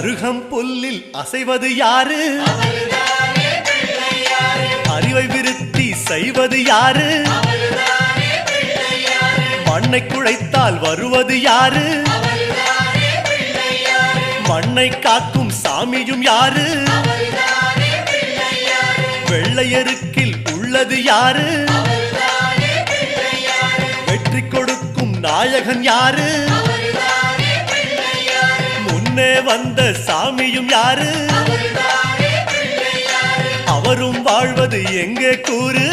அருகம் புல்லில் அசைவது யாரு? அறிவை விருத்தி செய்வது யாரு? மண்ணை குழைத்தால் வருவது யாரு? மண்ணை காக்கும் சாமியும் யாரு? வெள்ளையருக்கில் உள்ளது யாரு? வெற்றி கொடுக்கும் நாயகன் யாரு? முன்னே வந்த சாமியும் யாரு? அவரும் வாழ்வது எங்கே கூறு?